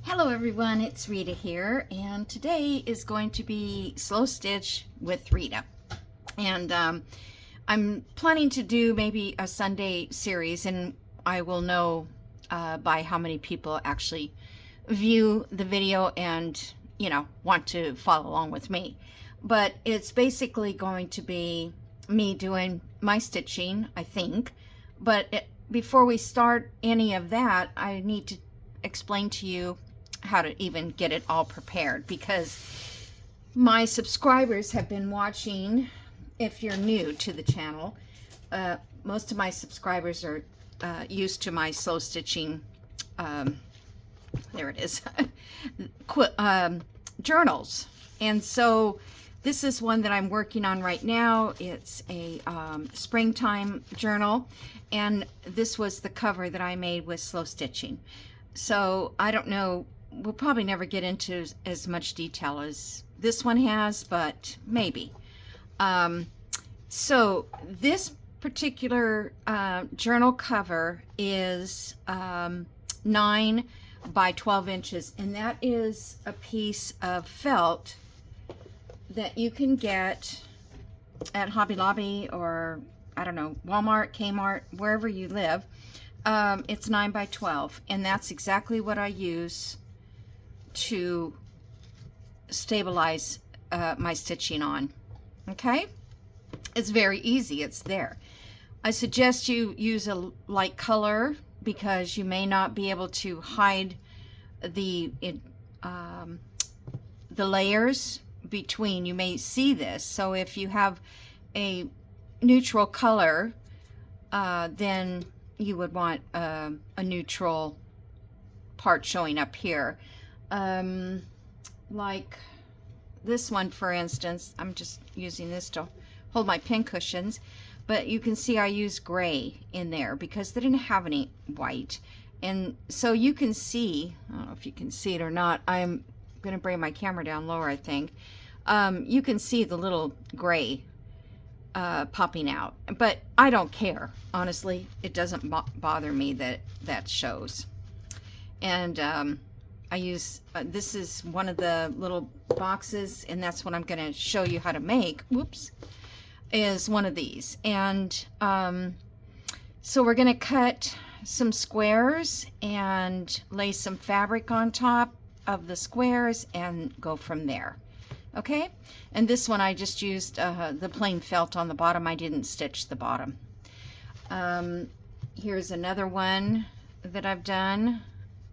Hello everyone, it's Rita here, and today is going to be Slow Stitch with Rita. And I'm planning to do maybe a Sunday series, and I will know by how many people actually view the video and, want to follow along with me. But it's basically going to be me doing my stitching, I think. But before we start any of that, I need to explain to you how to even get it all prepared, because my subscribers have been watching. If you're new to the channel, most of my subscribers are used to my slow stitching, there it is, journals. And so this is one that I'm working on right now. It's a springtime journal, and this was the cover that I made with slow stitching. So I don't know, we'll probably never get into as much detail as this one has, but maybe. So this particular journal cover is 9 by 12 inches, and that is a piece of felt that you can get at Hobby Lobby or, I don't know, Walmart, Kmart, wherever you live. It's 9 by 12, and that's exactly what I use to stabilize my stitching on. Okay, it's very easy. It's there. I suggest you use a light color because you may not be able to hide the layers between. You may see this, so if you have a neutral color, then you would want a neutral part showing up here. Like this one, for instance, I'm just using this to hold my pin cushions, but you can see I use gray in there because they didn't have any white. And so you can see, I don't know if you can see it or not, I'm gonna bring my camera down lower, I think. You can see the little gray popping out, but I don't care, honestly. It doesn't bother me that that shows. And I use this is one of the little boxes, and that's what I'm going to show you how to make. Whoops, is one of these. And so we're going to cut some squares and lay some fabric on top of the squares and go from there. Okay, and this one I just used the plain felt on the bottom. I didn't stitch the bottom. Here's another one that I've done.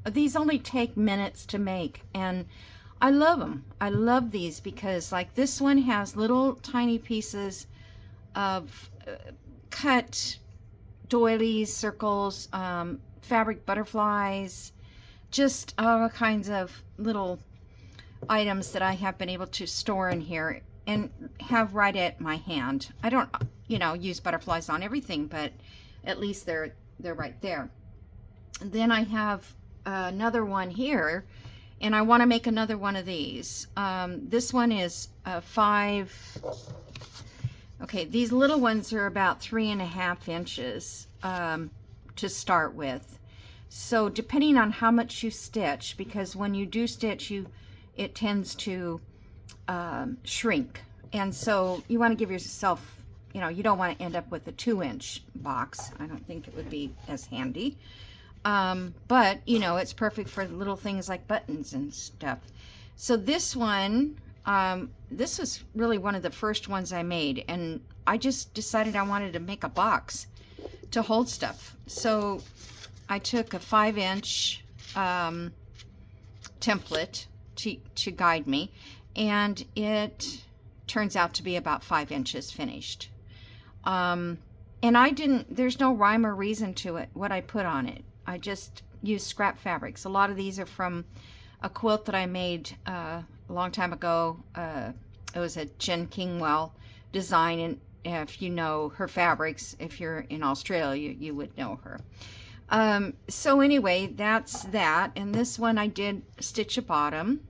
These only take minutes to make, and I love them. I love these because, like, this one has little tiny pieces of cut doilies, circles, fabric butterflies, just all kinds of little items that I have been able to store in here and have right at my hand. I don't, use butterflies on everything, but at least they're right there. And then I have another one here, and I want to make another one of these. This one is 5. Okay, these little ones are about 3.5 inches to start with. So depending on how much you stitch, because when you do stitch, it tends to shrink, and so you want to give yourself, you don't want to end up with a 2-inch box. I don't think it would be as handy. But it's perfect for little things like buttons and stuff. So this one, this was really one of the first ones I made, and I just decided I wanted to make a box to hold stuff. So I took a 5-inch template to guide me, and it turns out to be about 5 inches finished. And there's no rhyme or reason to it, what I put on it. I just use scrap fabrics. A lot of these are from a quilt that I made a long time ago. It was a Jen Kingwell design, and if you know her fabrics, if you're in Australia, you would know her. So anyway, that's that. And this one I did stitch a bottom,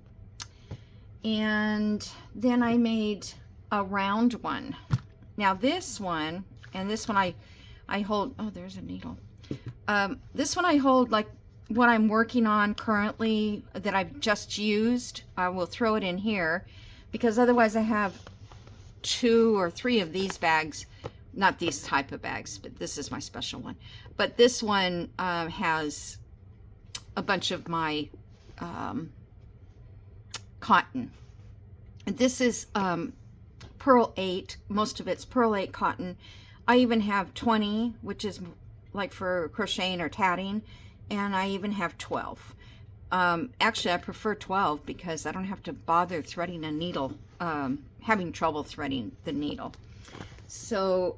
and then I made a round one. Now this one, and this one I hold, oh, there's a needle. This one I hold like what I'm working on currently that I've just used, I will throw it in here, because otherwise I have 2 or 3 of these bags, not these type of bags, but this is my special one. But this one has a bunch of my cotton. This is Pearl 8, most of it's Pearl 8 cotton. I even have 20, which is like for crocheting or tatting, and I even have 12. Actually, I prefer 12 because I don't have to bother threading a needle, having trouble threading the needle. So,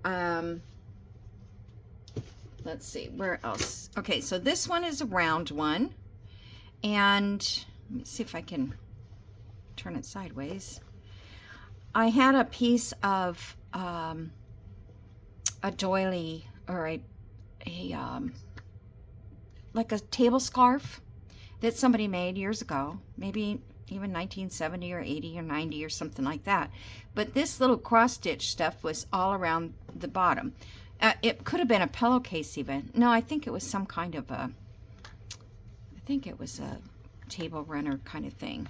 let's see, where else? Okay, so this one is a round one, and let me see if I can turn it sideways. I had a piece of a doily, or a like a table scarf that somebody made years ago, maybe even 1970 or 80 or 90 or something like that. But this little cross stitch stuff was all around the bottom. It could have been a pillowcase even. No, I think it was some kind of a, I think it was a table runner kind of thing,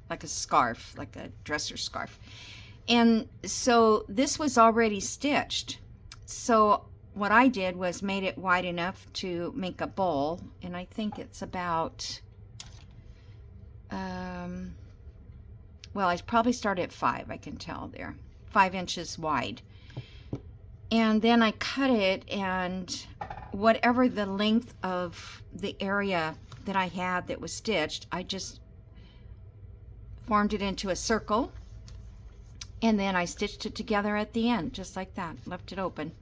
like a scarf, like a dresser scarf. And so this was already stitched. So what I did was made it wide enough to make a bowl, and I think it's about, well, I probably started at 5, I can tell there, 5 inches wide. And then I cut it, and whatever the length of the area that I had that was stitched, I just formed it into a circle, and then I stitched it together at the end, just like that, left it open.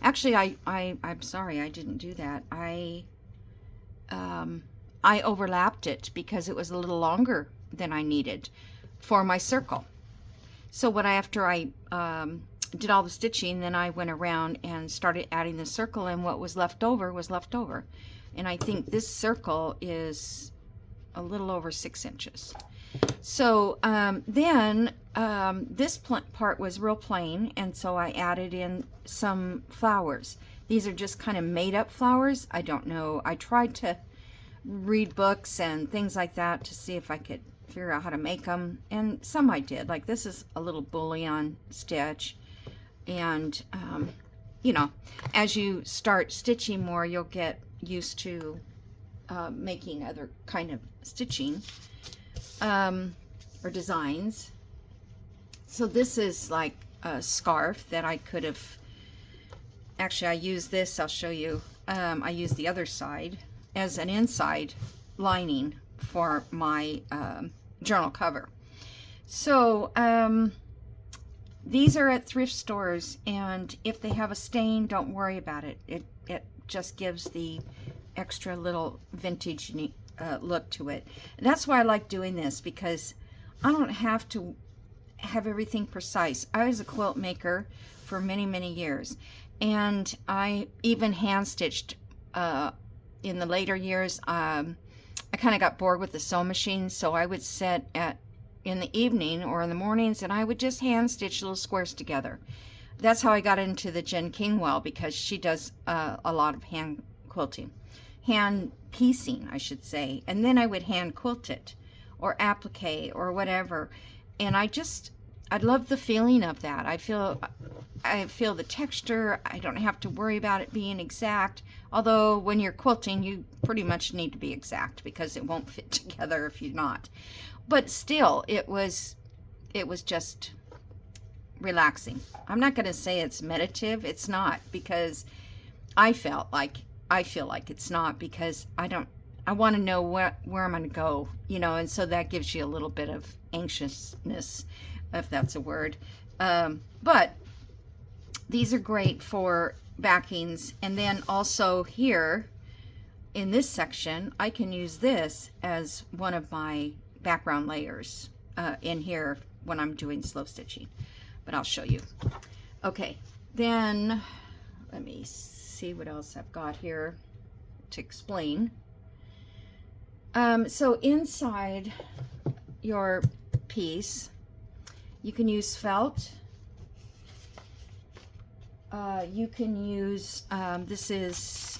Actually, I'm sorry, I didn't do that. I overlapped it because it was a little longer than I needed for my circle. So after I did all the stitching, then I went around and started adding the circle, and what was left over was left over. And I think this circle is a little over 6 inches. So then this part was real plain, and so I added in some flowers. These are just kind of made up flowers. I don't know. I tried to read books and things like that to see if I could figure out how to make them, and some I did. Like this is a little bullion stitch, and you know, as you start stitching more, you'll get used to making other kind of stitching or designs. So this is like a scarf that I could have, actually I used this, I'll show you. I used the other side as an inside lining for my journal cover. So these are at thrift stores, and if they have a stain, don't worry about it. It just gives the extra little vintage look to it. And that's why I like doing this, because I don't have to have everything precise. I was a quilt maker for many, many years, and I even hand stitched in the later years. I kind of got bored with the sewing machine, so I would sit in the evening or in the mornings, and I would just hand stitch little squares together. That's how I got into the Jen Kingwell, because she does a lot of hand quilting, hand piecing, I should say, and then I would hand quilt it or applique or whatever. And I love the feeling of that. I feel the texture. I don't have to worry about it being exact, although when you're quilting you pretty much need to be exact because it won't fit together if you're not. But still, it was just relaxing. I'm not going to say it's meditative. It's not, because I feel like it's not, because I want to know where I'm going to go, you know, and so that gives you a little bit of anxiousness, if that's a word. But these are great for backings. And then also here in this section, I can use this as one of my background layers in here when I'm doing slow stitching, but I'll show you. Okay, then let me see what else I've got here to explain. So inside your piece, you can use felt. You can use, this is,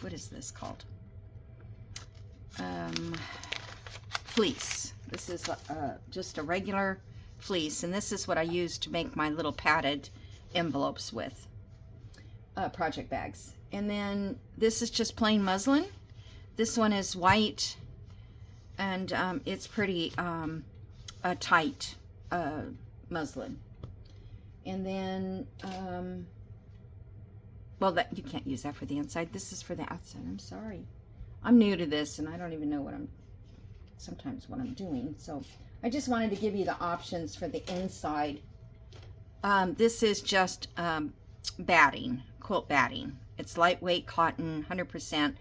what is this called? fleece. This is just a regular fleece, and this is what I use to make my little padded envelopes with, project bags. And then this is just plain muslin. This one is white, and it's pretty tight muslin. And then, well, that you can't use that for the inside. This is for the outside. I'm sorry. I'm new to this, and I don't even know what I'm doing. So I just wanted to give you the options for the inside. This is just batting, quilt batting. It's lightweight cotton, 100%,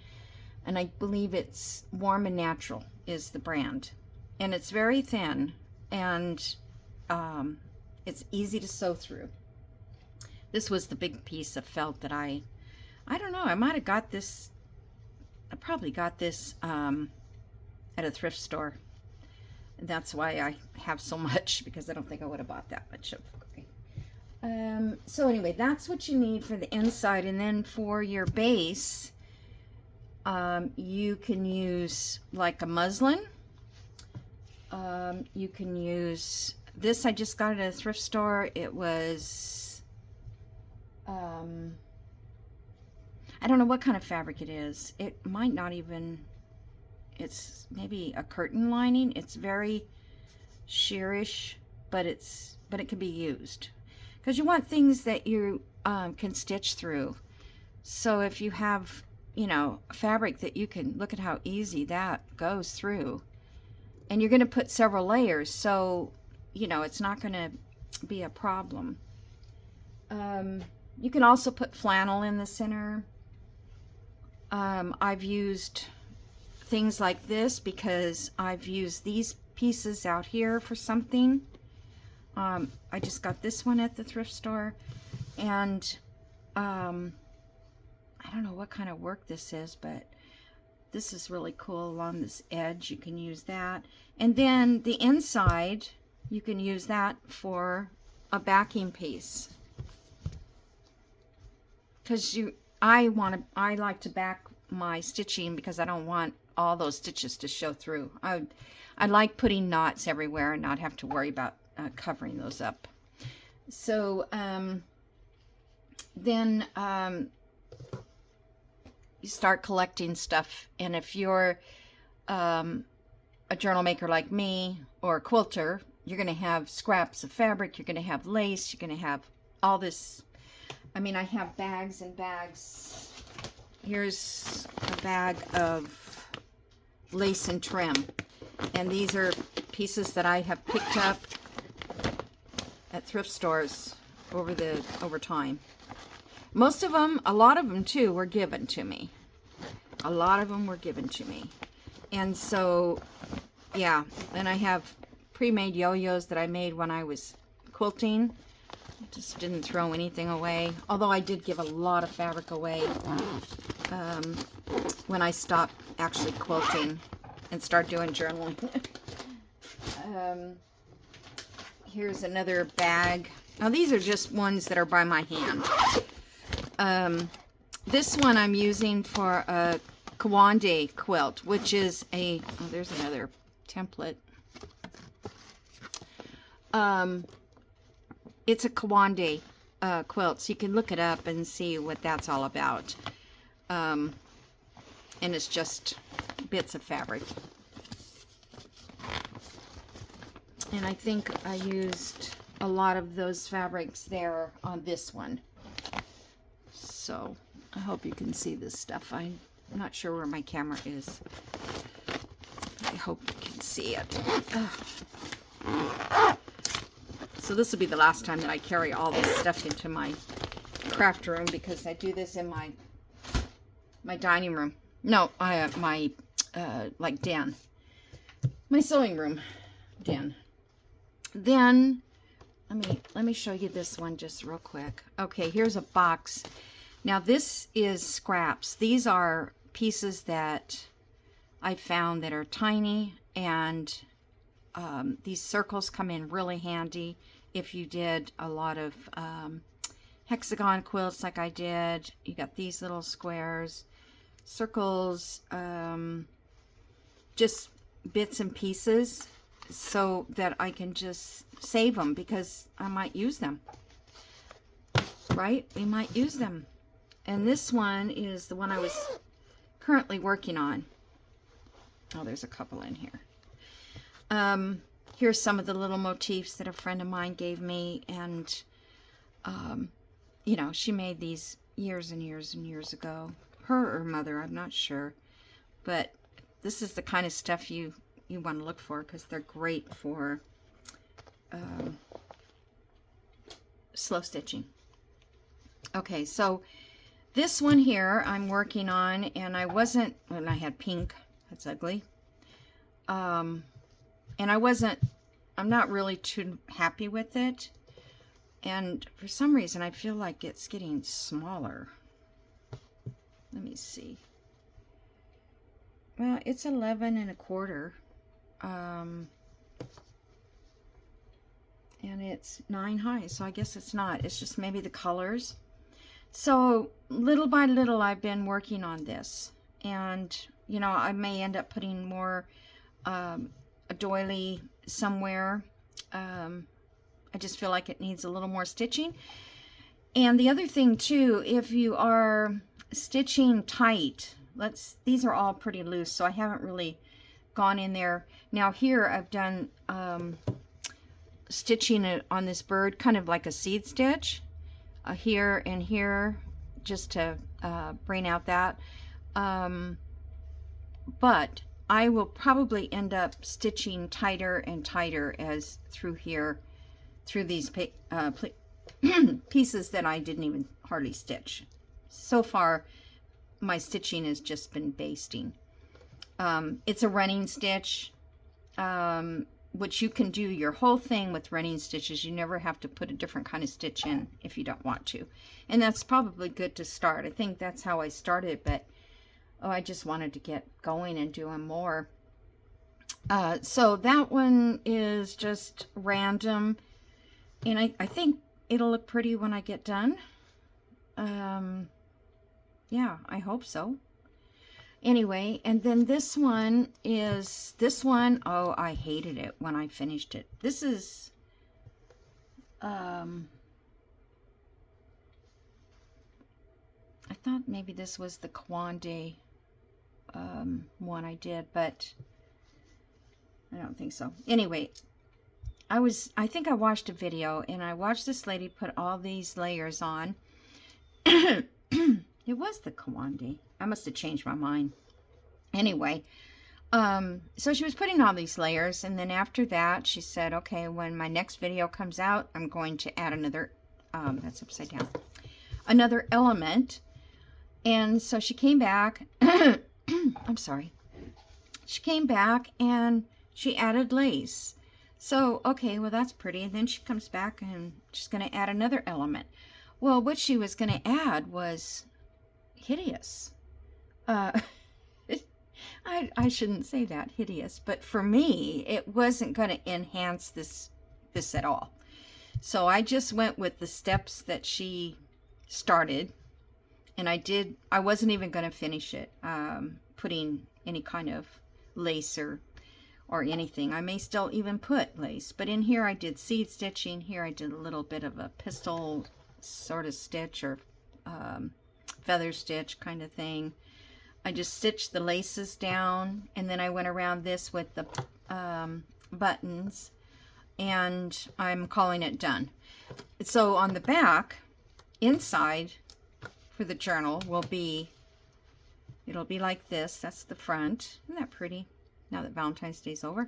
and I believe it's Warm and Natural is the brand. And it's very thin, and it's easy to sew through. This was the big piece of felt that I don't know, I might have got this, I probably got this at a thrift store. And that's why I have so much, because I don't think I would have bought that much of it. So anyway, that's what you need for the inside. And then for your base, you can use like a muslin. You can use this. I just got it at a thrift store. It was, I don't know what kind of fabric it is. It might not even, it's maybe a curtain lining. It's very sheerish, but it can be used, because you want things that you can stitch through. So if you have, you know, fabric that you can, look at how easy that goes through. And you're going to put several layers, so, you know, it's not going to be a problem. You can also put flannel in the center. I've used things like this because I've used these pieces out here for something. I just got this one at the thrift store, and I don't know what kind of work this is, but this is really cool along this edge. You can use that. And then the inside, you can use that for a backing piece. Because I like to back my stitching because I don't want all those stitches to show through. I like putting knots everywhere and not have to worry about covering those up. So then you start collecting stuff, and if you're a journal maker like me or a quilter, you're going to have scraps of fabric, you're going to have lace, you're going to have all this. I mean, I have bags and bags. Here's a bag of lace and trim, and these are pieces that I have picked up at thrift stores over time. Most of them, a lot of them too, were given to me. A lot of them were given to me. And so, yeah, and I have pre-made yo-yos that I made when I was quilting. I just didn't throw anything away. Although I did give a lot of fabric away when I stopped actually quilting and start doing journaling. Here's another bag. Now these are just ones that are by my hand. This one I'm using for a Kawande quilt, which is a, oh, there's another template. It's a Kawande quilt, so you can look it up and see what that's all about. And it's just bits of fabric. And I think I used a lot of those fabrics there on this one. So I hope you can see this stuff. I'm not sure where my camera is. I hope you can see it. So this will be the last time that I carry all this stuff into my craft room, because I do this in my dining room. No, my like den. My sewing room den. Then let me show you this one just real quick. Okay, here's a box. Now this is scraps. These are pieces that I found that are tiny, and these circles come in really handy if you did a lot of hexagon quilts like I did. You got these little squares, circles. just bits and pieces so that I can just save them because I might use them. Right? We might use them. And this one is the one I was currently working on. Oh, there's a couple in here. Here's some of the little motifs that a friend of mine gave me, and you know, she made these years and years and years ago. Her or mother, I'm not sure. But this is the kind of stuff you want to look for because they're great for slow stitching. Okay, so this one here I'm working on, and I wasn't, and I had pink, that's ugly. And I'm not really too happy with it. And for some reason, I feel like it's getting smaller. Let me see. Well, it's 11 1/4. And it's 9 high, so I guess it's not. It's just maybe the colors. So little by little, I've been working on this. And, you know, I may end up putting more a doily somewhere. I just feel like it needs a little more stitching. And the other thing too, if you are stitching tight, these are all pretty loose, so I haven't really gone in there. Now here I've done stitching it on this bird, kind of like a seed stitch, here and here, just to bring out that. But I will probably end up stitching tighter and tighter as through here, through these pieces that I didn't even hardly stitch. So far, my stitching has just been basting. It's a running stitch, which you can do your whole thing with running stitches. You never have to put a different kind of stitch in if you don't want to. And that's probably good to start. I think that's how I started, but I just wanted to get going and doing more. So that one is just random. And I think it'll look pretty when I get done. Yeah, I hope so. Anyway, and then this one, oh, I hated it when I finished it. This is, I thought maybe this was the Kwande one I did, but I don't think so. Anyway, I think I watched a video, and I watched this lady put all these layers on. It was the Kwande. I must have changed my mind. Anyway, so she was putting all these layers, and then after that, she said, okay, when my next video comes out, I'm going to add another, that's upside down, another element. And so she came back, I'm sorry. She came back, and she added lace. So, okay, well, that's pretty. And then she comes back, and she's going to add another element. Well, what she was going to add was hideous. I shouldn't say that, hideous, but for me, it wasn't going to enhance this at all. So I just went with the steps that she started, and I wasn't even going to finish it, putting any kind of lace or anything. I may still even put lace, but in here I did seed stitching. Here I did a little bit of a pistol sort of stitch, or feather stitch kind of thing. I just stitched the laces down, and then I went around this with the buttons, and I'm calling it done. So on the back, inside for the journal it'll be like this. That's the front. Isn't that pretty? Now that Valentine's Day's over.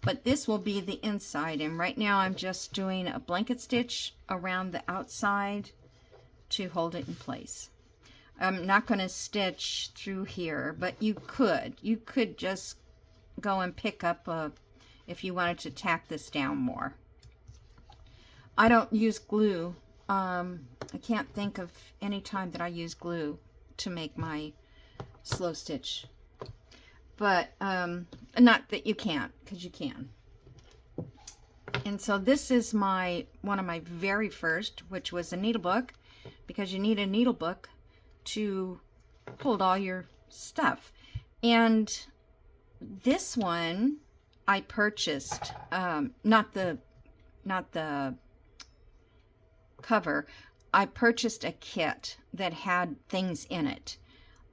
But this will be the inside, and right now I'm just doing a blanket stitch around the outside to hold it in place. I'm not going to stitch through here, but you could just go and pick up if you wanted to tack this down more. I don't use glue. I can't think of any time that I use glue to make my slow stitch. But not that you can't, because you can. And so this is one of my very first, which was a needle book, because you need a needle book to hold all your stuff. And this one I purchased, not the cover. I purchased a kit that had things in it,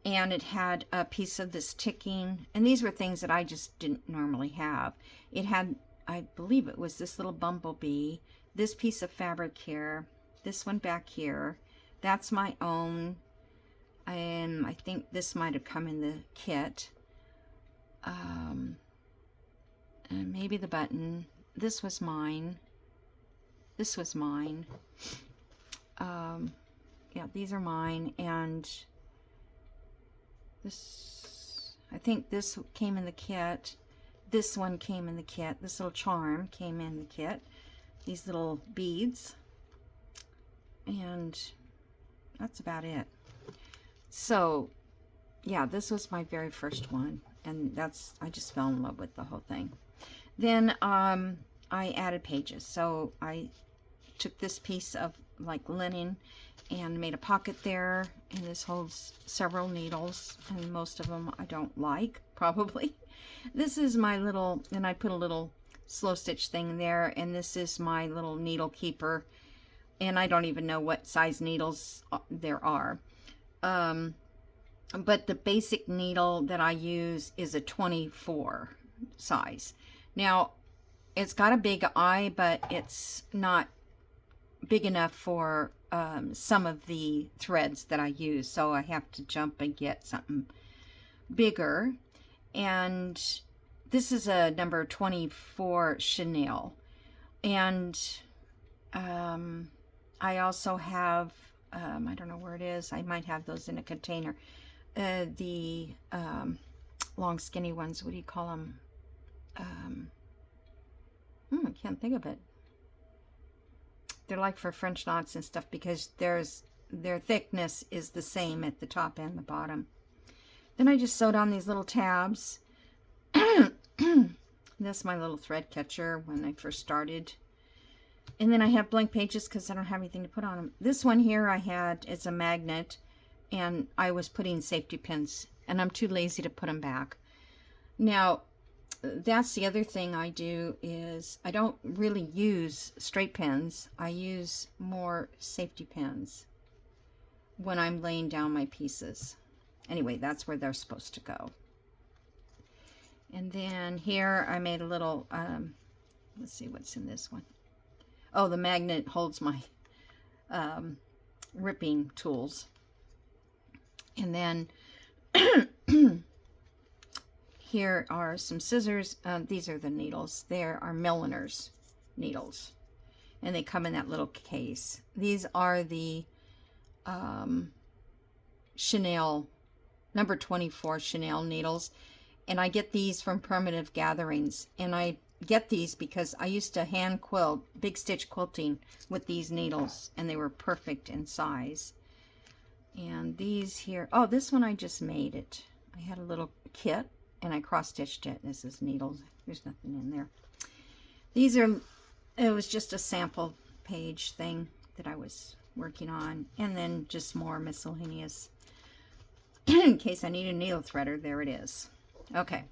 and it had a piece of this ticking, and these were things that I just didn't normally have. It had, I believe it was this little bumblebee, this piece of fabric here, this one back here, that's my own, and I think this might have come in the kit. And maybe the button. This was mine. This was mine. Yeah, these are mine, and this, I think this came in the kit. This one came in the kit. This little charm came in the kit. These little beads, and that's about it. So yeah, this was my very first one, and I just fell in love with the whole thing. Then I added pages. So I took this piece of like linen and made a pocket there, and this holds several needles, and most of them I don't like, probably. This is my little, and I put a little slow stitch thing there, and this is my little needle keeper, and I don't even know what size needles there are. But the basic needle that I use is a 24 size. Now, it's got a big eye, but it's not big enough for some of the threads that I use, so I have to jump and get something bigger. And this is a number 24 chenille, and I also have I don't know where it is, I might have those in a container, the long skinny ones, what do you call them? I can't think of it. They're like for French knots and stuff, because their thickness is the same at the top and the bottom. Then I just sewed on these little tabs. That's my little thread catcher when I first started. And then I have blank pages because I don't have anything to put on them. This one here I had, it's a magnet, and I was putting safety pins, and I'm too lazy to put them back. Now, that's the other thing I do, is I don't really use straight pins. I use more safety pins when I'm laying down my pieces. Anyway, that's where they're supposed to go. And then here I made a little, let's see what's in this one. Oh, the magnet holds my ripping tools. And then here are some scissors. These are the needles. There are milliner's needles, and they come in that little case. These are the chenille, number 24 chenille needles, and I get these from Primitive Gatherings, and I get these because I used to hand quilt, big stitch quilting with these needles, and they were perfect in size. And these here, oh, this one I just made it. I had a little kit and I cross stitched it. This is needles. There's nothing in there. These are, it was just a sample page thing that I was working on, and then just more miscellaneous in case I need a needle threader. There it is. Okay.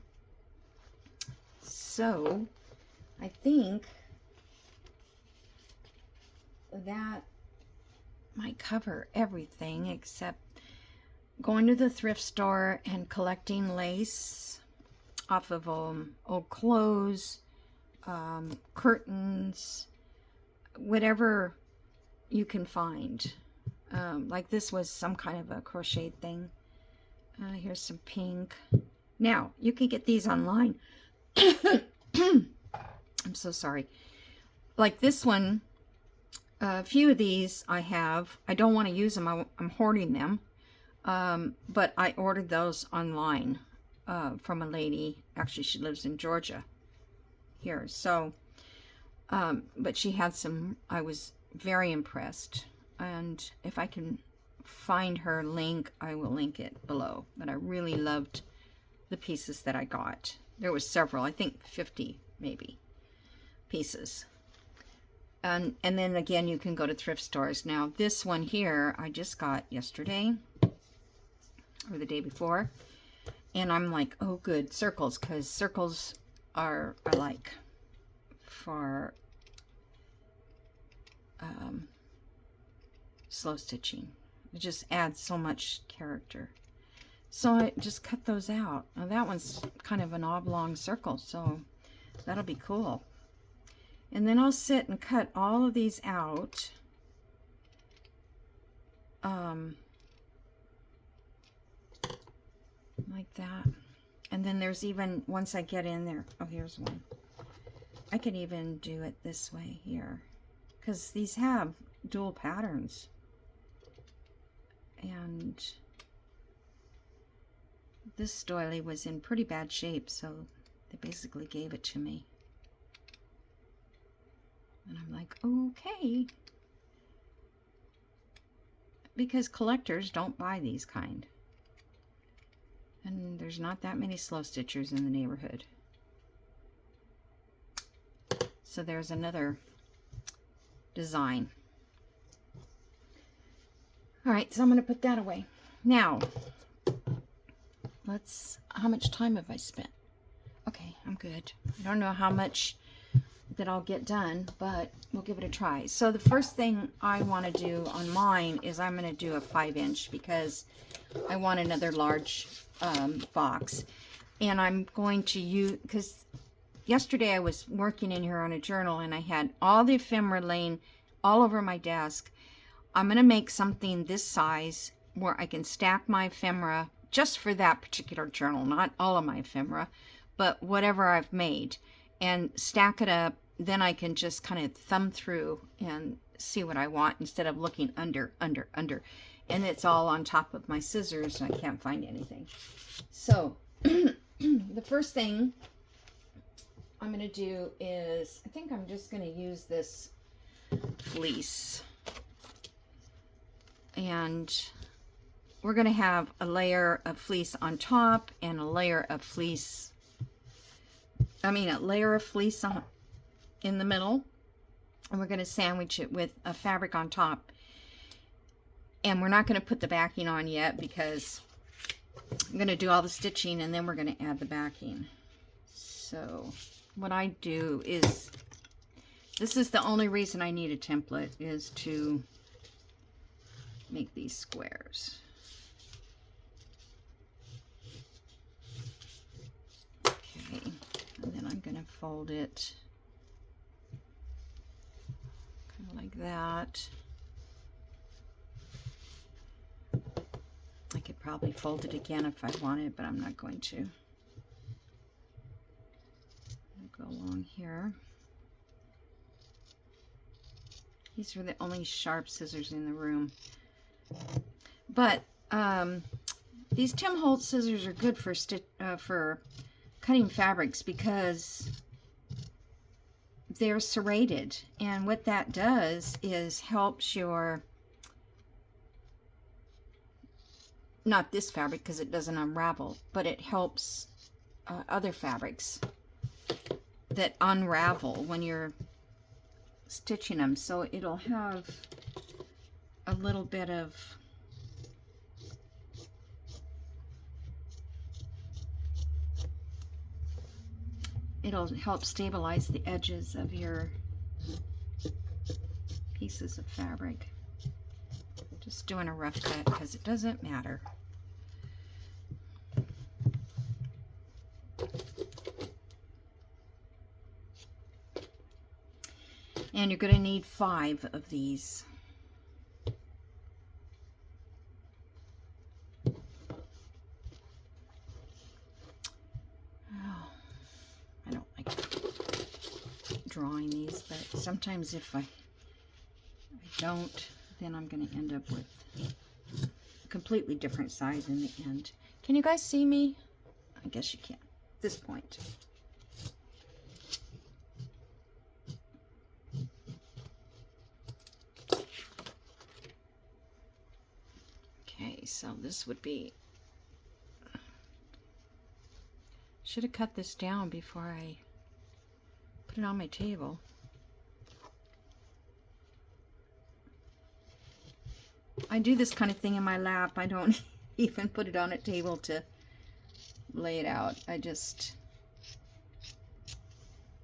So I think that might cover everything except going to the thrift store and collecting lace off of old clothes, curtains, whatever you can find. Like this was some kind of a crochet thing. Here's some pink. Now, you can get these online. I'm so sorry. Like this one, a few of these I have. I don't want to use them. I'm hoarding them. But I ordered those online from a lady. Actually, she lives in Georgia here. So, but she had some. I was very impressed. And if I can find her link, I will link it below. But I really loved the pieces that I got. There was several, I think 50 maybe pieces. And then again, you can go to thrift stores. Now this one here I just got yesterday or the day before, And I'm like, oh good, circles, because circles are like for slow stitching. It just adds so much character. So I just cut those out. Now that one's kind of an oblong circle, so that'll be cool. And then I'll sit and cut all of these out. Like that. And then there's even, once I get in there, oh, here's one. I can even do it this way here, because these have dual patterns. And this doily was in pretty bad shape, so they basically gave it to me. And I'm like, okay. Because collectors don't buy these kind. And there's not that many slow stitchers in the neighborhood. So there's another design. All right, so I'm going to put that away. Now, how much time have I spent? Okay, I'm good. I don't know how much that I'll get done, but we'll give it a try. So the first thing I want to do on mine is I'm going to do a 5-inch because I want another large box. And I'm going to use, because yesterday I was working in here on a journal and I had all the ephemera laying all over my desk. I'm going to make something this size where I can stack my ephemera just for that particular journal, not all of my ephemera, but whatever I've made, and stack it up. Then I can just kind of thumb through and see what I want instead of looking under. And it's all on top of my scissors and I can't find anything. So the first thing I'm going to do is, I think I'm just going to use this fleece. And we're going to have a layer of fleece on top and a layer of fleece, a layer of fleece in the middle. And we're going to sandwich it with a fabric on top. And we're not going to put the backing on yet because I'm going to do all the stitching and then we're going to add the backing. So what I do is, this is the only reason I need a template, is to make these squares. Okay, and then I'm going to fold it kind of like that. I could probably fold it again if I wanted, but I'm not going to. I'll go along here. These are the only sharp scissors in the room. But these Tim Holtz scissors are good for cutting fabrics because they're serrated, and what that does is helps your, not this fabric because it doesn't unravel, but it helps other fabrics that unravel when you're stitching them. So it'll have a little bit of it'll help stabilize the edges of your pieces of fabric. Just doing a rough cut because it doesn't matter. And you're going to need 5 of these. Oh, I don't like drawing these, but sometimes if I don't, then I'm going to end up with a completely different size in the end. Can you guys see me? I guess you can at this point. Okay, so this would be, should have cut this down before I put it on my table. I do this kind of thing in my lap. I don't even put it on a table to lay it out. I just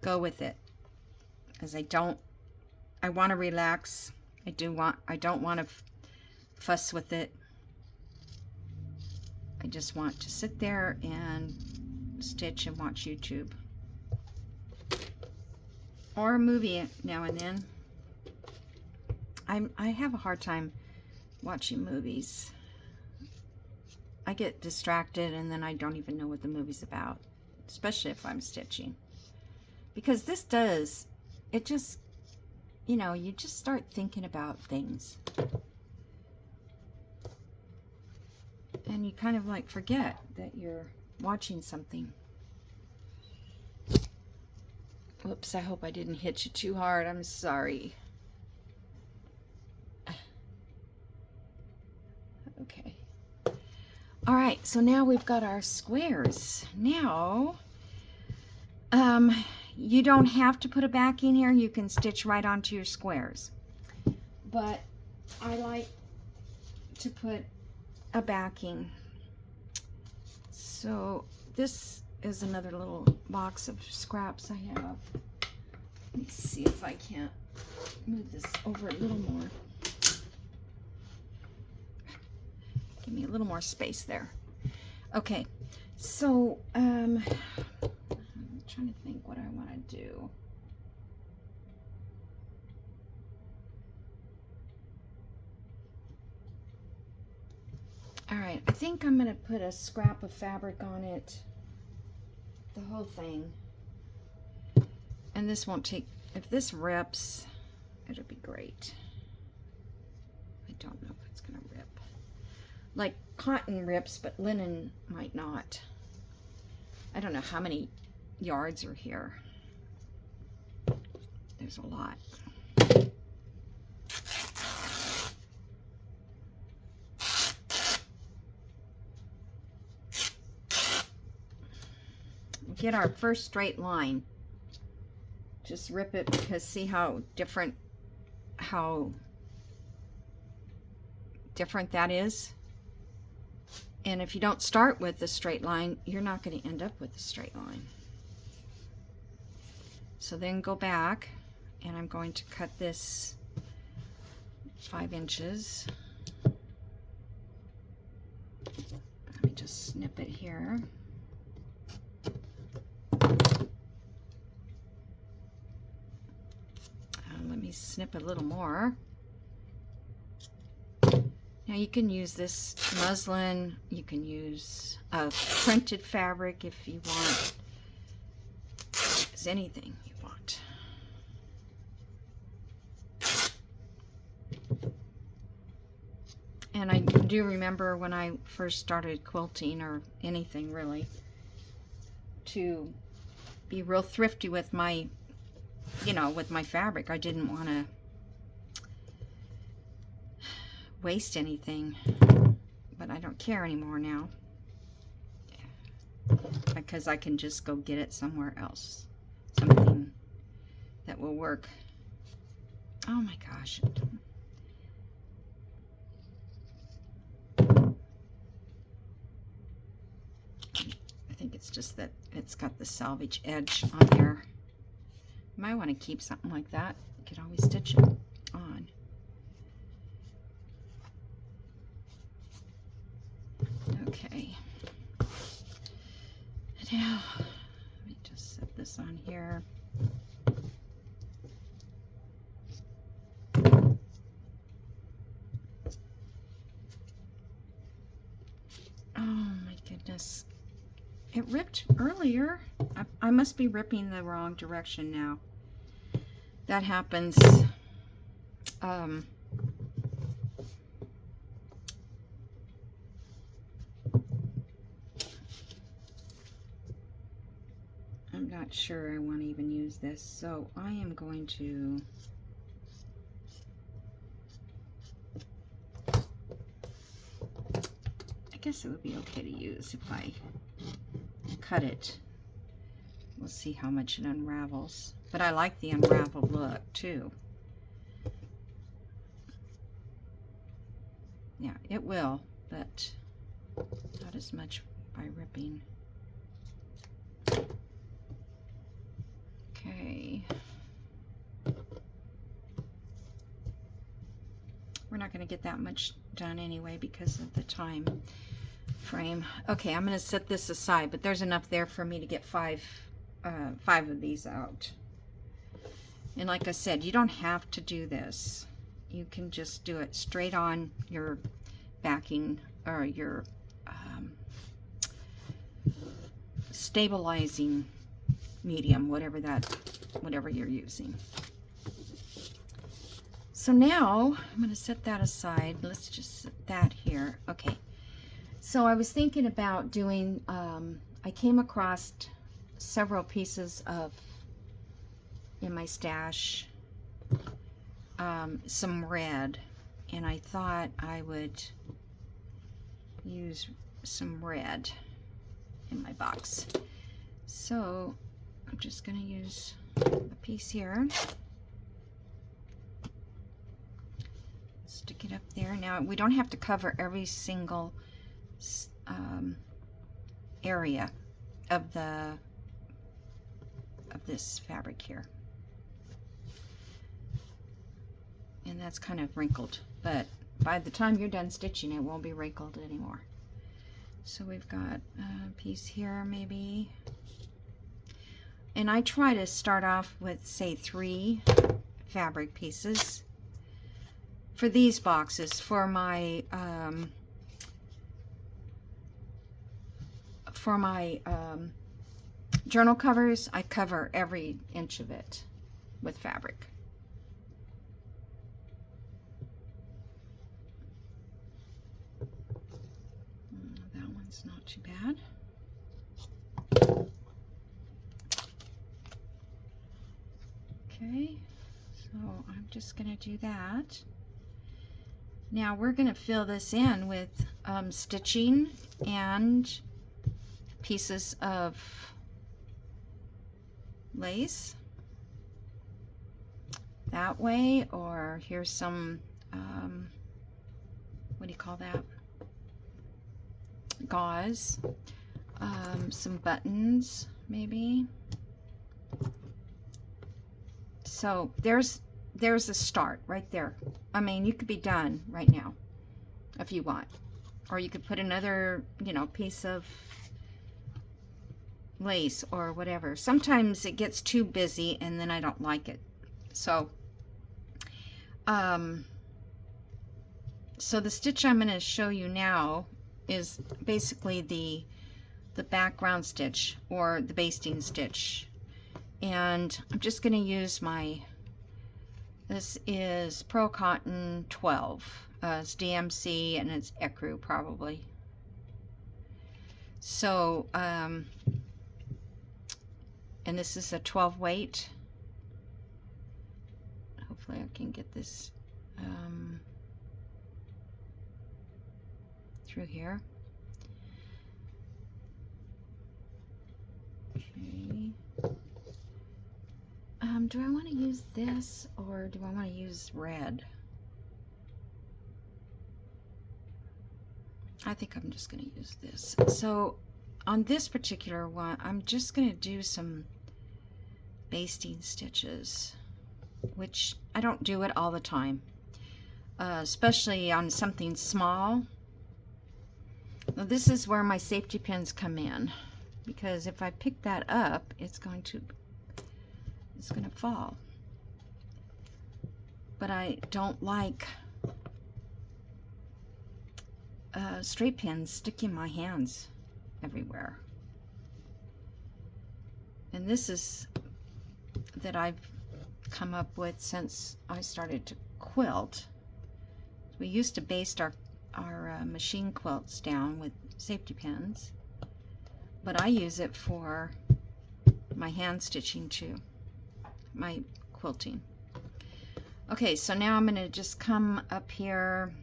go with it, because I want to relax. I don't want to fuss with it. I just want to sit there and stitch and watch YouTube. Or a movie now and then. I have a hard time watching movies. I get distracted and then I don't even know what the movie's about, especially if I'm stitching. Because this does, it just, you know, you just start thinking about things. And you kind of like forget that you're watching something. Whoops, I hope I didn't hit you too hard. I'm sorry. Okay. All right, so now we've got our squares. Now, you don't have to put a backing here. You can stitch right onto your squares. But I like to put a backing. So this is another little box of scraps I have. Let me see if I can't move this over a little more. Give me a little more space there. Okay, so I'm trying to think what I want to do. All right, I think I'm going to put a scrap of fabric on it, the whole thing. And this won't take, if this rips, it'll be great. I don't know if it's going to rip. Like cotton rips, but linen might not. I don't know how many yards are here. There's a lot. Get our first straight line. Just rip it, because see how different that is? And if you don't start with the straight line, you're not going to end up with a straight line. So then go back, and I'm going to cut this 5 inches. Let me just snip it here. Let me snip a little more. Now you can use this muslin, you can use a printed fabric if you want. It's anything you want. And I do remember when I first started quilting, or anything really, to be real thrifty with my, you know, with my fabric. I didn't want to waste anything, but I don't care anymore now, because I can just go get it somewhere else, something that will work. Oh my gosh. I think it's just that it's got the selvage edge on here. You might want to keep something like that. You could always stitch it on. Okay. Now, let me just set this on here. Oh my goodness. It ripped earlier. I must be ripping the wrong direction now. That happens. I'm not sure I want to even use this, so I am going to I guess it would be okay to use if I cut it. We'll see how much it unravels. But I like the unraveled look too. Yeah, it will, but not as much by ripping. not going to get that much done anyway because of the time frame. Okay, I'm going to set this aside, but there's enough there for me to get five of these out. And like I said, you don't have to do this. You can just do it straight on your backing or your stabilizing medium, whatever you're using. So now I'm going to set that aside. Let's just set that here. Okay. So I was thinking about doing, I came across several pieces of, in my stash, some red, and I thought I would use some red in my box. So I'm just going to use a piece here. Stick it up there. Now we don't have to cover every single area of this fabric here. And that's kind of wrinkled, but by the time you're done stitching it won't be wrinkled anymore. So we've got a piece here maybe. And I try to start off with, say, 3 fabric pieces for these boxes. For my journal covers, I cover every inch of it with fabric. That one's not too bad. Okay, so I'm just going to do that. Now we're going to fill this in with stitching and pieces of lace that way, or here's some what do you call that, gauze, some buttons maybe. So there's a start right there. I mean, you could be done right now if you want, or you could put another, you know, piece of lace or whatever. Sometimes it gets too busy and then I don't like it. So so the stitch I'm going to show you now is basically the background stitch or the basting stitch. And I'm just going to use this is Pearl Cotton 12. It's DMC and it's ecru probably. So, and this is a 12 weight. Hopefully I can get this through here. Okay. Do I want to use this or do I want to use red? I think I'm just going to use this. So on this particular one, I'm just going to do some basting stitches, which I don't do it all the time, especially on something small. Now this is where my safety pins come in, because if I pick that up, it's going to fall. But I don't like straight pins sticking my hands everywhere. And this is that I've come up with since I started to quilt. We used to baste our machine quilts down with safety pins, but I use it for my hand stitching too, my quilting. Okay, so now I'm going to just come up here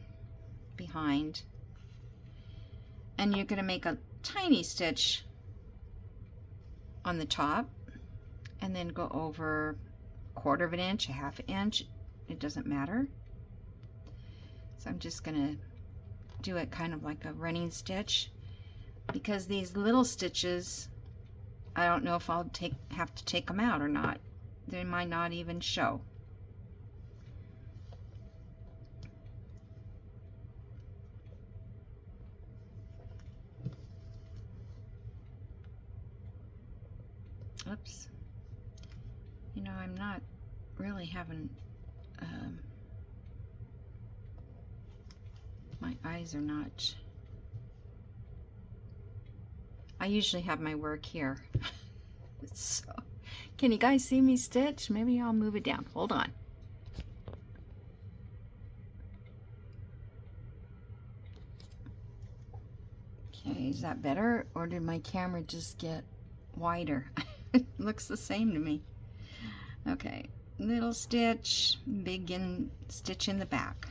behind, and you're going to make a tiny stitch on the top and then go over 1/4 of an inch, 1/2 inch, it doesn't matter. So I'm just going to do it kind of like a running stitch, because these little stitches, I don't know if I'll have to take them out or not. They might not even show. Oops. You know, I'm not really having, my eyes are not, I usually have my work here. So, can you guys see me stitch? Maybe I'll move it down. Hold on. Okay, is that better? Or did my camera just get wider? It looks the same to me. Okay, little stitch, big stitch in the back.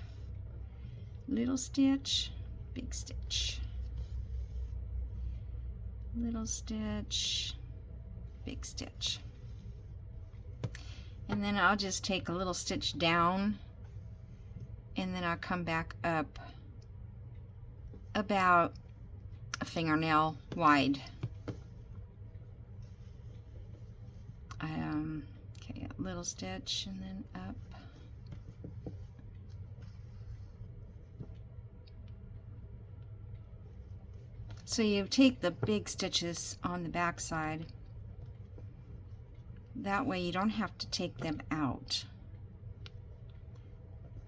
Little stitch, big stitch. Little stitch, big stitch. And then I'll just take a little stitch down, and then I'll come back up about a fingernail wide. Okay, a little stitch and then up. So you take the big stitches on the back side. That way you don't have to take them out.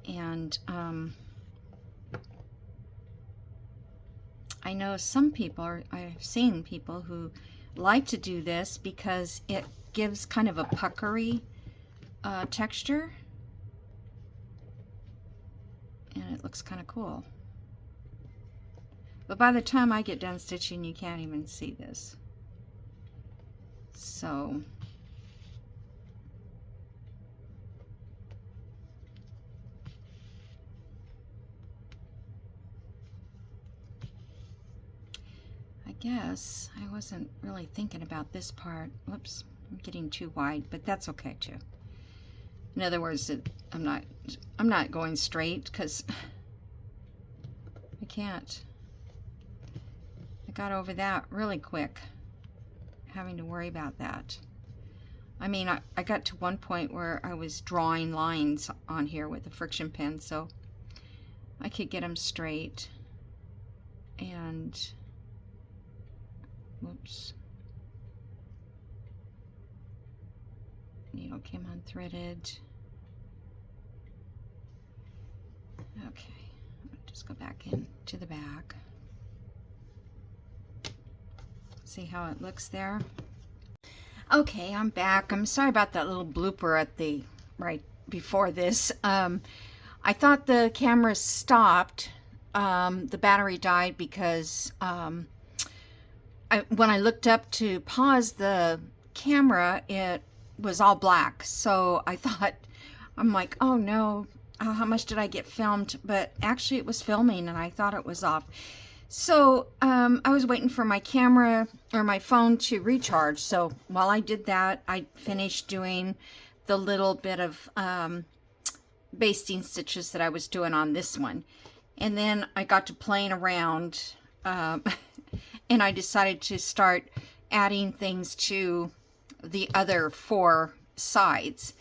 And I know some people, I've seen people who like to do this because it gives kind of a puckery texture, and it looks kind of cool. But by the time I get done stitching, you can't even see this. So I guess I wasn't really thinking about this part. Whoops, I'm getting too wide, but that's okay too. In other words, I'm not going straight because I can't. I got over that really quick, having to worry about that. I mean, I got to one point where I was drawing lines on here with a friction pen, so I could get them straight. And whoops, needle came unthreaded. Okay, I'll just go back into the back. See how it looks there? Okay, I'm back. I'm sorry about that little blooper at the right before this. I thought the camera stopped. The battery died because when I looked up to pause the camera, it was all black. So I thought, I'm like, oh no, how much did I get filmed? But actually it was filming and I thought it was off. So I was waiting for my camera or my phone to recharge. So while I did that, I finished doing the little bit of basting stitches that I was doing on this one. And then I got to playing around and I decided to start adding things to the other 4 sides.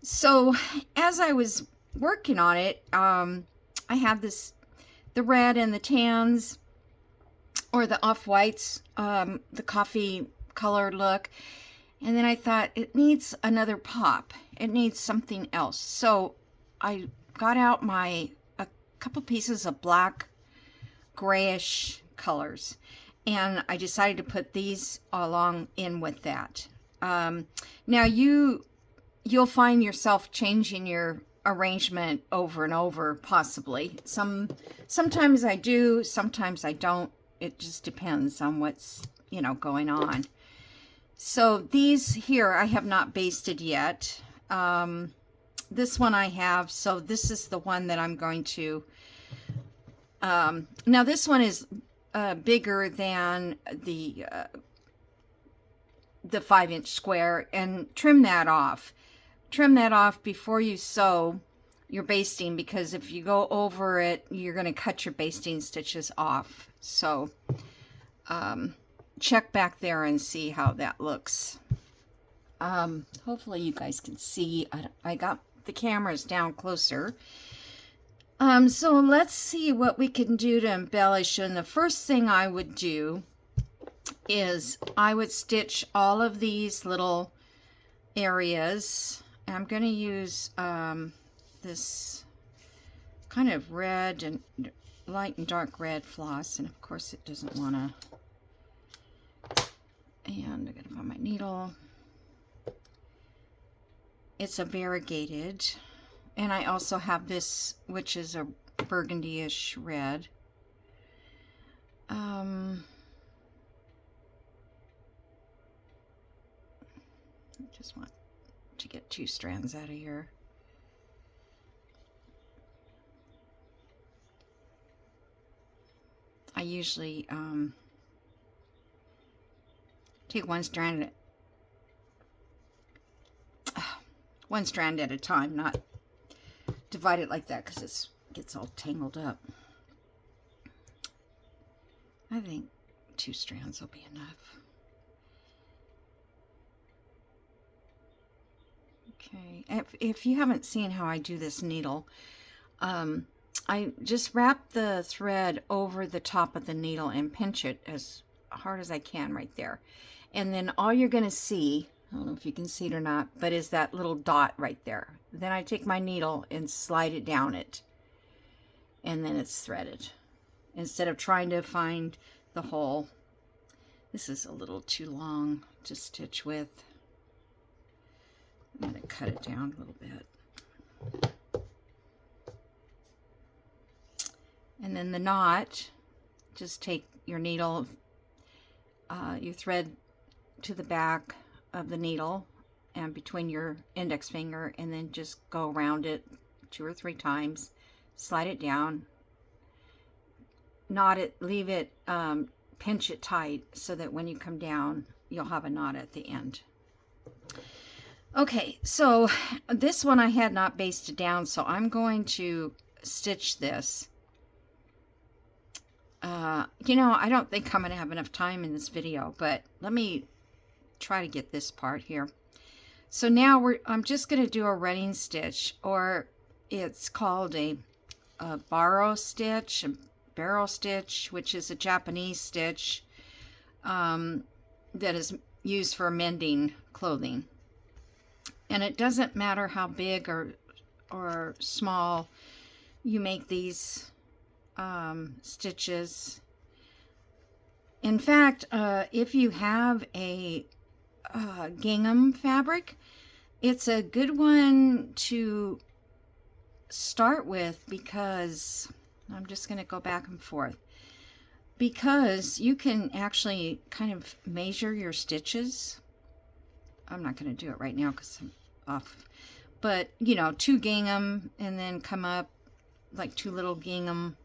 So as I was working on it, I had the red and the tans, or the off-whites, the coffee colored look. And then I thought, it needs another pop. It needs something else. So I got out a couple pieces of black, grayish colors. And I decided to put these along in with that. Now you'll find yourself changing your arrangement over and over, possibly. Sometimes I do, sometimes I don't. It just depends on what's, you know, going on. So these here I have not basted yet. This one I have, so this is the one that I'm going to now this one is bigger than the 5-inch square, and trim that off. Trim that off before you sew your basting, because if you go over it, you're going to cut your basting stitches off. So check back there and see how that looks. Hopefully you guys can see. I got the cameras down closer. So let's see what we can do to embellish. And the first thing I would do is I would stitch all of these little areas. I'm going to use this kind of red and light and dark red floss, and of course it doesn't want to. And I'm going to find my needle. It's a variegated, and I also have this, which is a burgundy-ish red. I just want to get 2 strands out of here. I usually take one strand at a time, not divide it like that because it gets all tangled up. I think 2 strands will be enough. Okay, if you haven't seen how I do this needle, I just wrap the thread over the top of the needle and pinch it as hard as I can right there. And then all you're going to see, I don't know if you can see it or not, but is that little dot right there. Then I take my needle and slide it down it, and then it's threaded. Instead of trying to find the hole. This is a little too long to stitch with. I'm going to cut it down a little bit. And then the knot, just take your needle, you thread to the back of the needle and between your index finger, and then just go around it 2 or 3 times, slide it down, knot it, leave it, pinch it tight so that when you come down, you'll have a knot at the end. Okay, so this one I had not basted down, so I'm going to stitch this. You know, I don't think I'm going to have enough time in this video, but let me try to get this part here. So now I'm just going to do a running stitch, or it's called a barrow stitch, a barrel stitch, which is a Japanese stitch that is used for mending clothing. And it doesn't matter how big or small you make these stitches. In fact, if you have a gingham fabric, it's a good one to start with, because I'm just going to go back and forth, because you can actually kind of measure your stitches. I'm not going to do it right now because I'm off, but you know, 2 gingham and then come up like 2 little gingham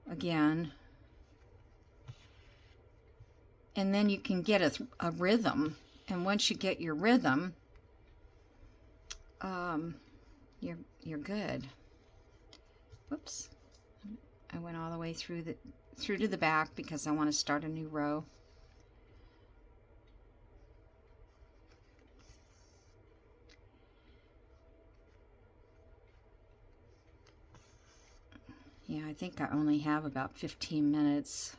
again, and then you can get a rhythm. And once you get your rhythm, you're good. Whoops, I went all the way through to the back because I want to start a new row. Yeah, I think I only have about 15 minutes.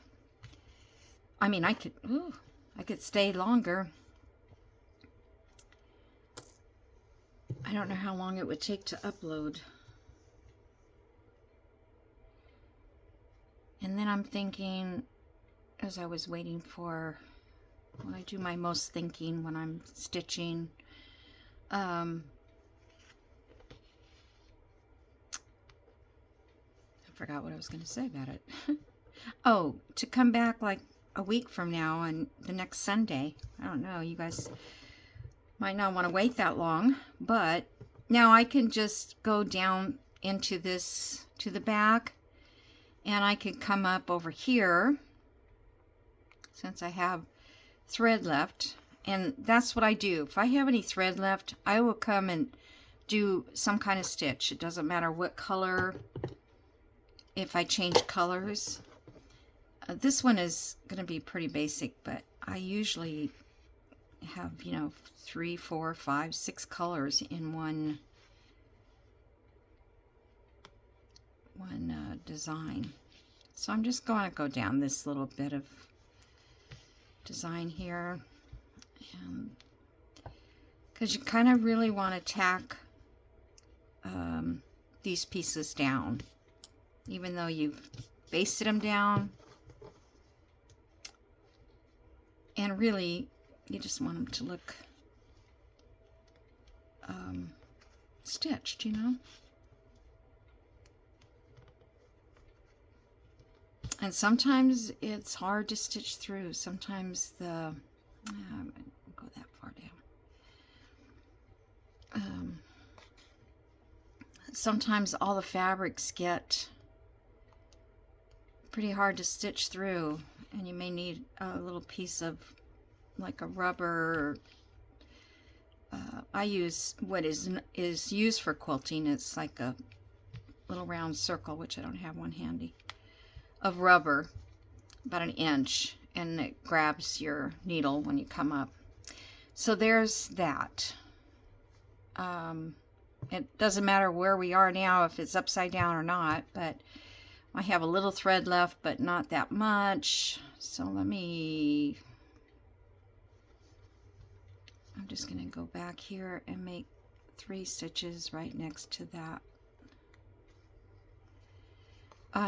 I mean, I could stay longer. I don't know how long it would take to upload. And then I'm thinking, as I was waiting for, when I do my most thinking when I'm stitching, I forgot what I was going to say about it. Oh, to come back like a week from now and the next Sunday. I don't know, you guys might not want to wait that long, but now I can just go down into this to the back, and I can come up over here since I have thread left. And that's what I do. If I have any thread left, I will come and do some kind of stitch. It doesn't matter what color. If I change colors, this one is going to be pretty basic, but I usually have, you know, 3, 4, 5, 6 colors in one design. So I'm just going to go down this little bit of design here, because you kind of really want to tack these pieces down, even though you've basted them down, and really you just want them to look stitched, you know. And sometimes it's hard to stitch through. Sometimes the I won't go that far down. Sometimes all the fabrics get pretty hard to stitch through, and you may need a little piece of like a rubber. I use what is used for quilting. It's like a little round circle, which I don't have one handy, of rubber, about 1 inch, and it grabs your needle when you come up. So there's that. It doesn't matter where we are now, if it's upside down or not, but I have a little thread left, but not that much. So I'm just going to go back here and make 3 stitches right next to that.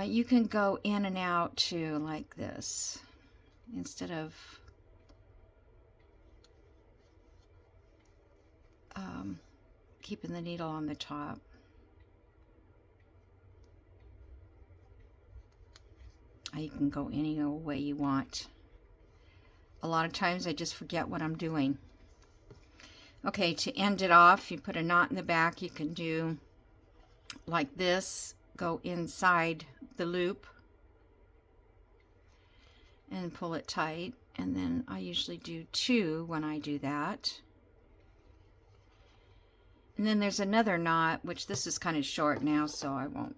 You can go in and out too, like this, instead of keeping the needle on the top. You can go any old way you want. A lot of times I just forget what I'm doing. Okay, to end it off, you put a knot in the back. You can do like this, go inside the loop and pull it tight, and then I usually do 2 when I do that. And then there's another knot, which this is kind of short now, so I won't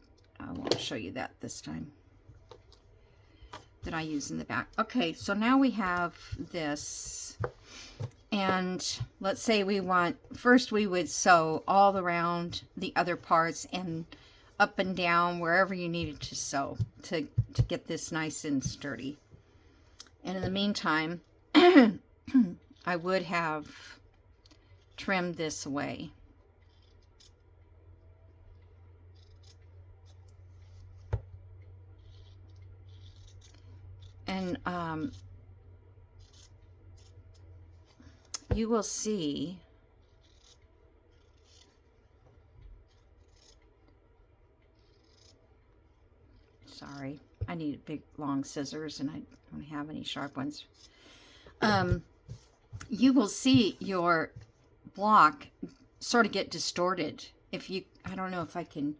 show you that this time, that I use in the back. Okay, so now we have this, and let's say we want, first we would sew all around the other parts and up and down wherever you needed to sew to get this nice and sturdy. And in the meantime, I would have trimmed this away. And you will see sorry, I need big long scissors and I don't have any sharp ones. You will see your block sort of get distorted. I don't know if I can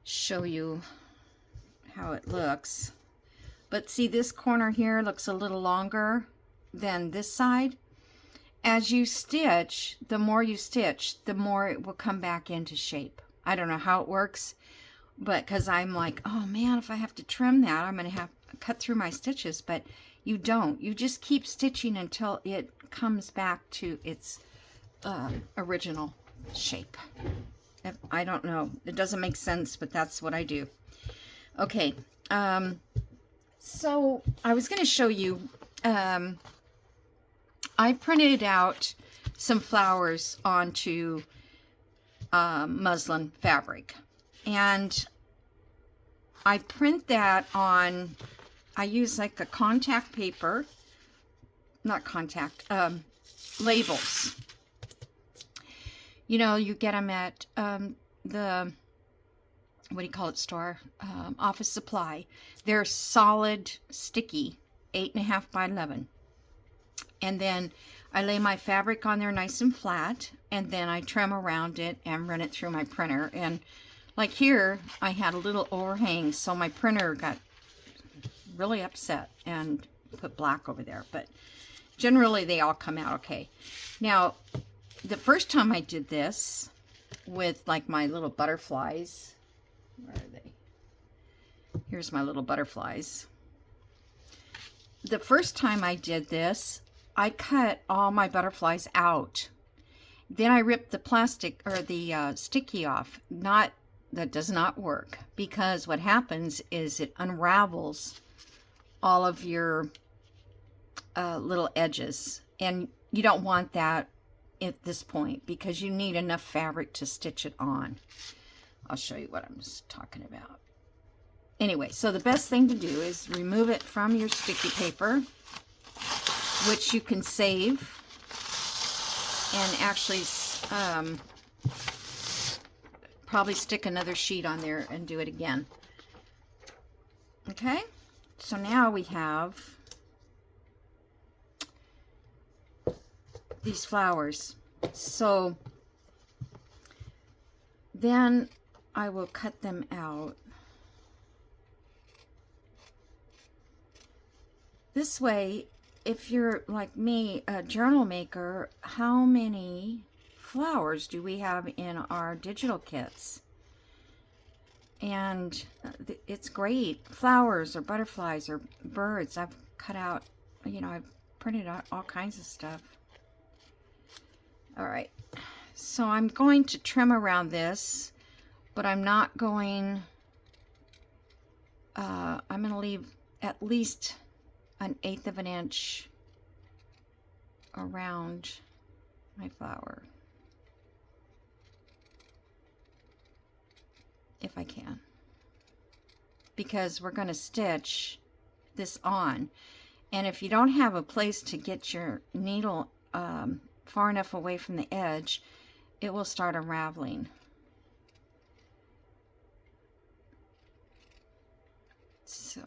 show you how it looks. But see, this corner here looks a little longer than this side. As you stitch, the more you stitch, the more it will come back into shape. I don't know how it works, but because I'm like, oh man, if I have to trim that, I'm going to have to cut through my stitches. But you don't. You just keep stitching until it comes back to its original shape. I don't know. It doesn't make sense, but that's what I do. Okay. So I was going to show you, I printed out some flowers onto muslin fabric, and I print that on, I use like a contact paper, not contact, labels. You know, you get them at the, what do you call it, store, office supply. They're solid, sticky, 8.5 by 11. And then I lay my fabric on there nice and flat, and then I trim around it and run it through my printer. And like here, I had a little overhang, so my printer got really upset and put black over there. But generally, they all come out okay. Now, the first time I did this with like my little butterflies, where are they? Here's my little butterflies. The first time I did this, I cut all my butterflies out. Then I ripped the plastic or the sticky off. That does not work, because what happens is it unravels all of your little edges. And you don't want that at this point because you need enough fabric to stitch it on. I'll show you what I'm just talking about. Anyway, so the best thing to do is remove it from your sticky paper, which you can save and actually probably stick another sheet on there and do it again. Okay, so now we have these flowers. So then I will cut them out. This way, if you're like me, a journal maker, how many flowers do we have in our digital kits? And it's great. Flowers or butterflies or birds. I've cut out, you know, I've printed out all kinds of stuff. All right, so I'm going to trim around this, but I'm not going, I'm going to leave at least 1/8 of an inch around my flower, if I can, because we're going to stitch this on. And if you don't have a place to get your needle far enough away from the edge, it will start unraveling. So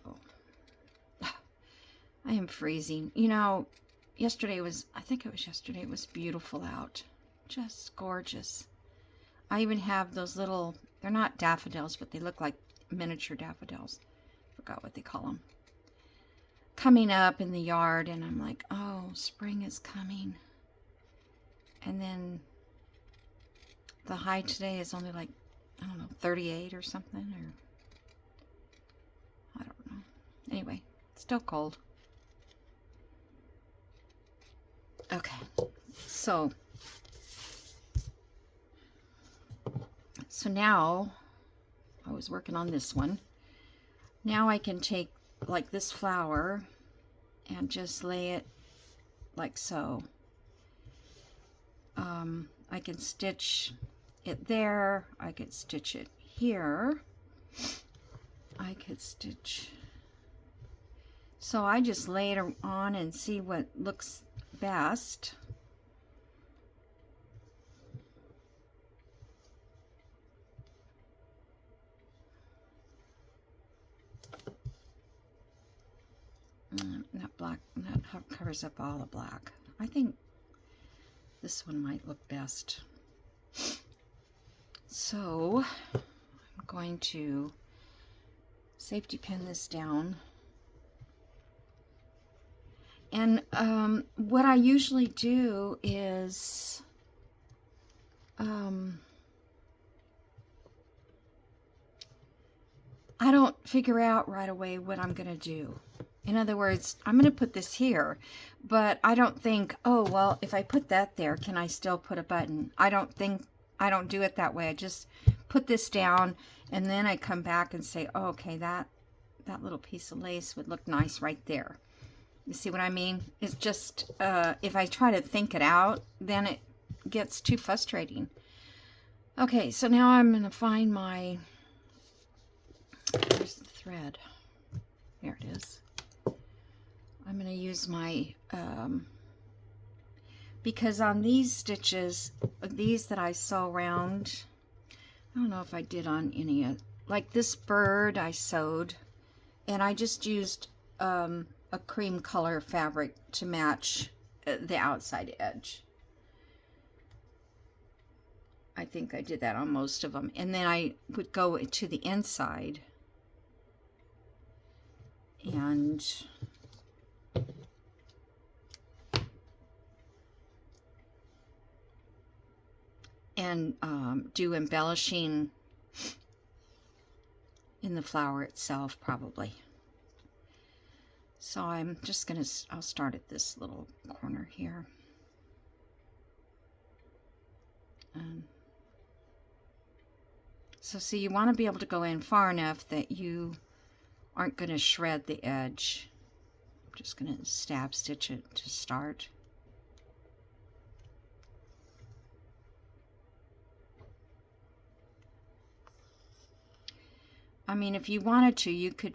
I am freezing. You know, yesterday was, I think it was yesterday, it was beautiful out. Just gorgeous. I even have those little, they're not daffodils, but they look like miniature daffodils. Forgot what they call them. Coming up in the yard, and I'm like, oh, spring is coming. And then the high today is only like, I don't know, 38 or something, or I don't know. Anyway, still cold. Okay, so now I was working on this one. Now I can take like this flower and just lay it like so. I can stitch it there. I could stitch it here. I could stitch. So I just lay it on and see what looks best. That black, that covers up all the black. I think this one might look best. So I'm going to safety pin this down. And what I usually do is I don't figure out right away what I'm going to do. In other words, I'm going to put this here, but I don't think, oh, well, if I put that there, can I still put a button? I don't do it that way. I just put this down, and then I come back and say, oh, okay, that little piece of lace would look nice right there. You see what I mean? It's just, if I try to think it out, then it gets too frustrating. Okay, so now I'm going to find my, where's the thread? There it is. I'm going to use my, because on these stitches, these that I sew around, I don't know if I did on any of, like this bird I sewed, and I just used a cream color fabric to match the outside edge. I think I did that on most of them. And then I would go to the inside and do embellishing in the flower itself, probably. So I'm just gonna, I'll start at this little corner here. So see, you want to be able to go in far enough that you aren't going to shred the edge. I'm just going to stab stitch it to start. I mean, if you wanted to, you could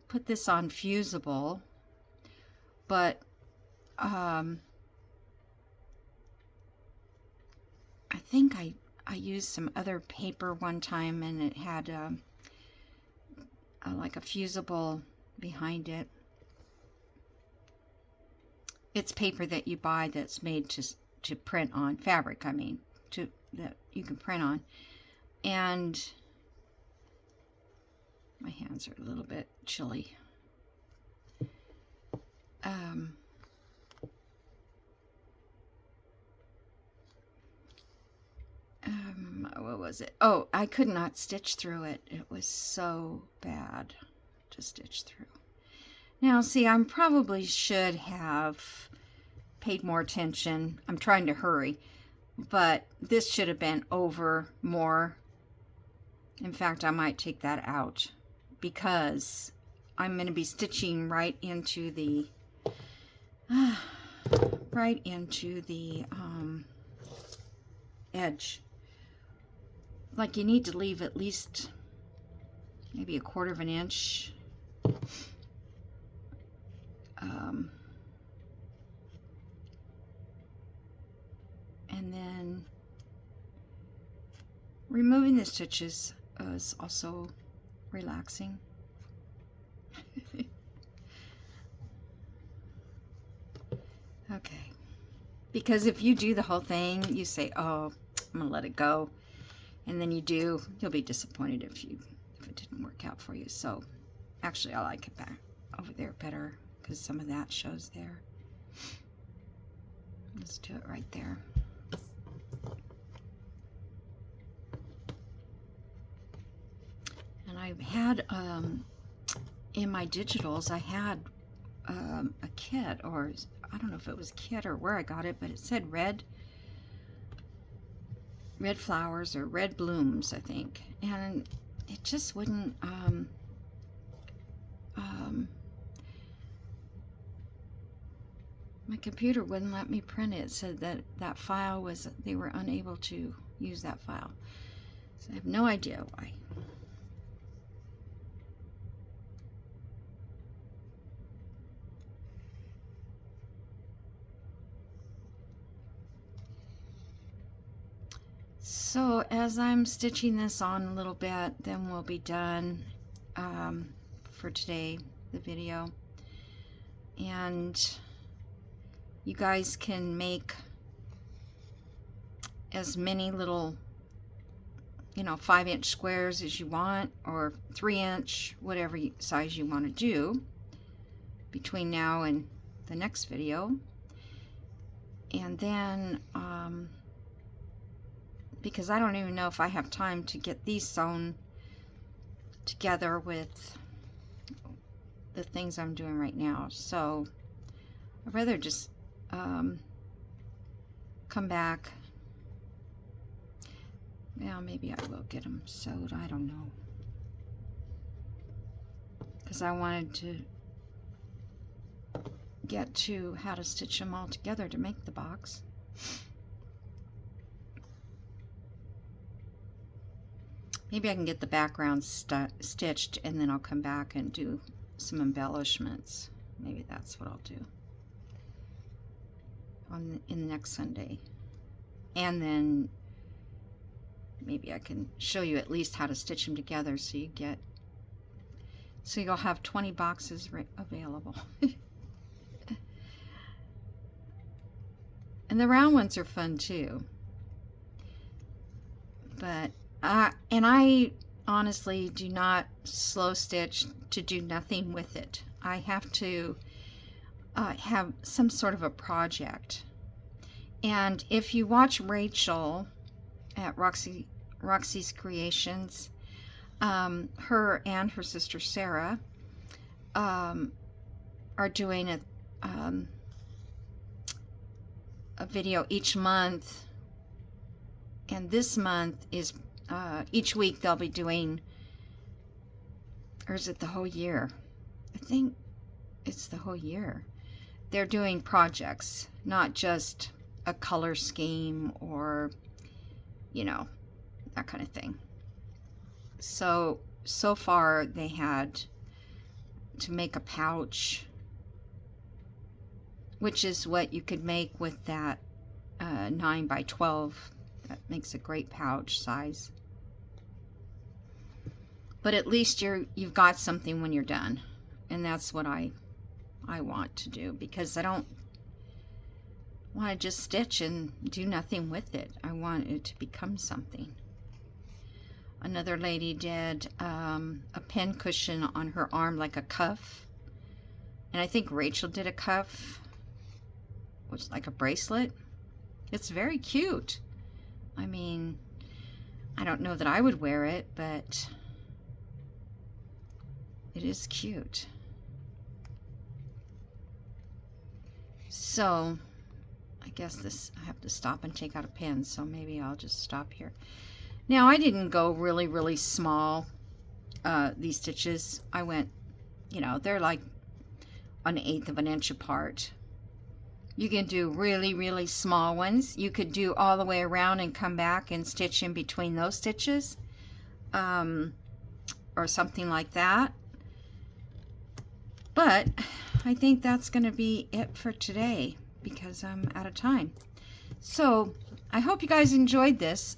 put this on fusible, but I think I used some other paper one time, and it had like a fusible behind it. It's paper that you buy that's made to print on, fabric, I mean, that you can print on. And my hands are a little bit chilly. What was it? Oh, I could not stitch through it. It was so bad to stitch through. Now, see, I probably should have paid more attention. I'm trying to hurry, but this should have been over more. In fact, I might take that out because I'm going to be stitching right into the edge. Like, you need to leave at least maybe a 1/4 of an inch. And then removing the stitches is also relaxing. Okay, because if you do the whole thing, you say, oh, I'm gonna let it go, and then you do, you'll be disappointed if it didn't work out for you. So actually, I like it back over there better because some of that shows there. Let's do it right there. And I had in my digitals, I had a kit, or I don't know if it was a kit or where I got it, but it said red flowers or red blooms, I think, and it just wouldn't my computer wouldn't let me print it. It said that file was, they were unable to use that file, so I have no idea why. So as I'm stitching this on a little bit, then we'll be done for today, the video. And you guys can make as many little, 5-inch squares as you want, or 3-inch, whatever size you want to do between now and the next video. And then because I don't even know if I have time to get these sewn together with the things I'm doing right now, so I'd rather just come back. Yeah, maybe I will get them sewed, I don't know, because I wanted to get to how to stitch them all together to make the box. Maybe I can get the background stitched, and then I'll come back and do some embellishments. Maybe that's what I'll do in the next Sunday. And then maybe I can show you at least how to stitch them together, so you'll have 20 boxes available. And the round ones are fun too. But and I honestly do not slow stitch to do nothing with it. I have to have some sort of a project. And if you watch Rachel at Roxy's Creations, her and her sister Sarah are doing a video each month, and this month is each week they'll be doing, or is it the whole year? I think it's the whole year. They're doing projects, not just a color scheme or, you know, that kind of thing. So far they had to make a pouch, which is what you could make with that 9 by 12. That makes a great pouch size. But at least you've got something when you're done. And that's what I want to do, because I don't want to just stitch and do nothing with it. I want it to become something. Another lady did a pin cushion on her arm, like a cuff. And I think Rachel did a cuff, which is like a bracelet. It's very cute. I mean, I don't know that I would wear it, but it is cute. So I guess I have to stop and take out a pin, so maybe I'll just stop here. Now, I didn't go really, really small, these stitches. I went, you know, they're like 1/8 of an inch apart. You can do really, really small ones. You could do all the way around and come back and stitch in between those stitches, or something like that. But I think that's going to be it for today, because I'm out of time. So I hope you guys enjoyed this.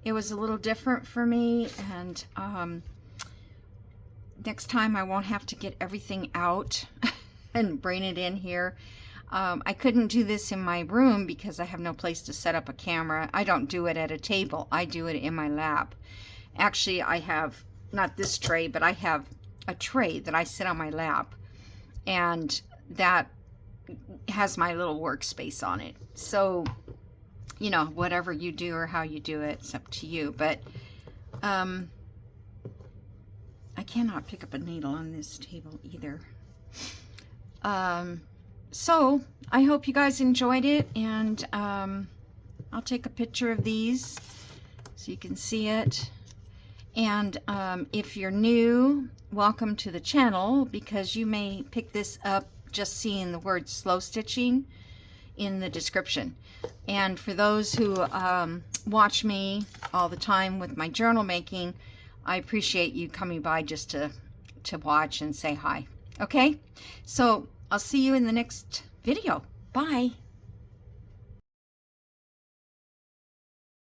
It was a little different for me, and next time I won't have to get everything out and bring it in here. I couldn't do this in my room because I have no place to set up a camera. I don't do it at a table. I do it in my lap. Actually, I have, not this tray, but I have a tray that I sit on my lap, and that has my little workspace on it. So, you know, whatever you do or how you do it, it's up to you. But I cannot pick up a needle on this table either. So I hope you guys enjoyed it, and I'll take a picture of these so you can see it. And if you're new, welcome to the channel, because you may pick this up just seeing the word slow stitching in the description. And for those who watch me all the time with my journal making, I appreciate you coming by just to watch and say hi. Okay, so I'll see you in the next video. Bye.